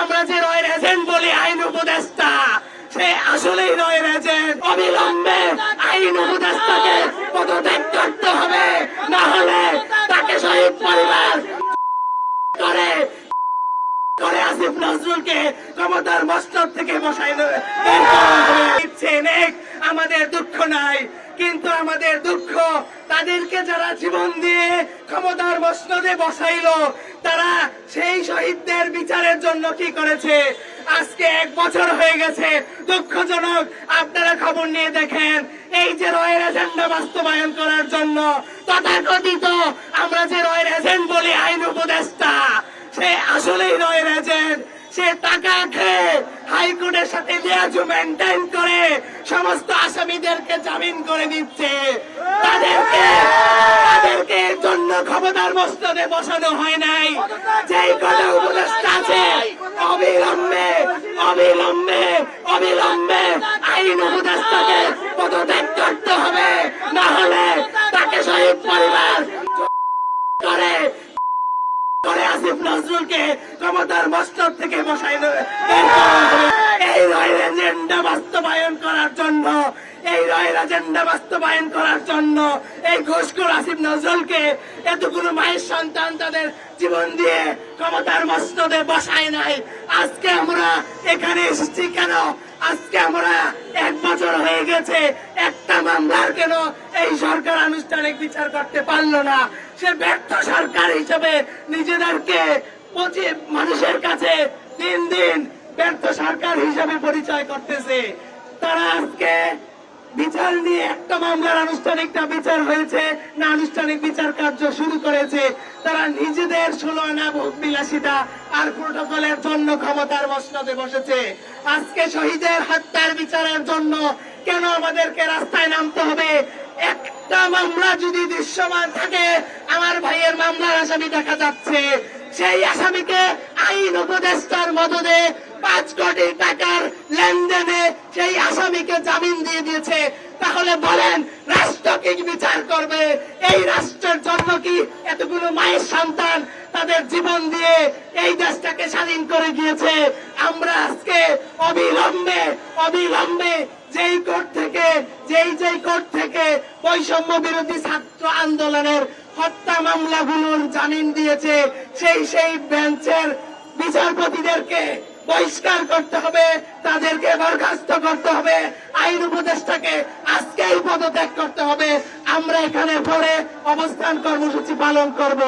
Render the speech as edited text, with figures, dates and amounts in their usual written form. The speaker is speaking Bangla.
আমরা যে রয়ের এজেন্ট বলি আইন উপদেষ্টা, সে আসলেই রয়ের এজেন্ট। অবিলম্বে আইন উপদেষ্টাকে পদত্যাগ করতে হবে, না হলে তাকে শহীদ পরিবার করে করে আসিফ নজরুলকে ক্ষমতার মস্তক থেকে বসাই দিচ্ছেন। আমাদের দুঃখ নাই, কিন্তু আমাদের দুঃখ তাদেরকে যারা জীবন দিয়ে ক্ষমতার মসনদে বসাইলো, তারা সেই শহীদদের বিচারের জন্য কি করেছে। আজকে 1 বছর হয়ে গেছে। দুঃখজনক, আপনারা খবর নিয়ে দেখেন, এই যে রয়ের এজেন্ডা বাস্তবায়ন করার জন্য তথাকথিত আমরা যে রয়ের এজেন্ট বলি আইন উপদেষ্টা, সে আসলেই রয়ের এজেন্ট। সে টাকা খেয়ে হাইকোর্টের সাথে লিয়াজু মেনটেন করে সমস্ত আসামিদেরকে জামিন করে দিচ্ছে। তাদেরকে এর জন্য ক্ষমতার মস্তদে বসানো হয় নাই। যেই কোনো উপদেষ্টা আছে, অবিলম্বে অবিলম্বে অবিলম্বে আইন উপদেষ্টাকে পদত্যাগ করতে হবে, না হলে তাকে শহীদ পরিবার করে আসিফ নজরুলকে ক্ষমতার মস্তক থেকে বসাই এই রয়ের এজেন্ডা বাস্তবায়ন করার জন্য, এই রয়ের এজেন্ডা বাস্তবায়ন করার জন্য এই ঘুষখোর আসিফ নজরুলকে এতগুলো মায়ের সন্তান তাদের জীবন দিয়ে ক্ষমতার মস্তদে বসায় নাই। আজকে আমরা এখানে এসেছি কেন? আজকে আমরা 1 বছর হয়ে গেছে, একটা মামলার কেন এই সরকার আনুষ্ঠানিক বিচার করতে পারলো না? সে ব্যর্থ সরকার হিসেবে নিজেদেরকে মানুষের কাছে দিন দিন ব্যর্থ সরকার হিসেবে পরিচয় করতেছে। তারা আজকে বিচার নিয়ে একটা মামলার আনুষ্ঠানিক বিচার হয়েছে না, আনুষ্ঠানিক বিচার কার্য শুরু করেছে। তারা নিজেদের 16 আনা ভোগ বিলাসিতা আর প্রোটোকলের জন্য ক্ষমতার মসনদে বসেছে। আজকে শহীদের হত্যার বিচারের জন্য কেন আমাদেরকে রাস্তায় নামতে হবে? একটা মামলা যদি দৃশ্যমান থাকে, আমার ভাইয়ের মামলার আসামি দেখা যাচ্ছে, সেই আসামিকে আইন উপদেষ্টার মদদে 5 কোটি টাকার লেনদেনে সেই আসামিকে জামিন দিয়ে দিয়েছে। তাহলে বলেন, রাষ্ট্র কি বিচার করবে? এই রাষ্ট্রের জন্য কি এতগুলো মায়ের সন্তান তাদের জীবন দিয়ে এই দেশটাকে স্বাধীন করে গিয়েছে? আমরা আজকে অবিলম্বে অবিলম্বে যেই কোর্ট থেকে বৈষম্য বিরোধী ছাত্র আন্দোলনের হত্যা মামলাগুলোর জামিন দিয়েছে, সেই বেঞ্চের বিচারপতিদেরকে বহিষ্কার করতে হবে, তাদেরকে বরখাস্ত করতে হবে, আইন উপদেষ্টাকে আজকেই পদত্যাগ করতে হবে। আমরা এখানে পরে অবস্থান কর্মসূচি পালন করব।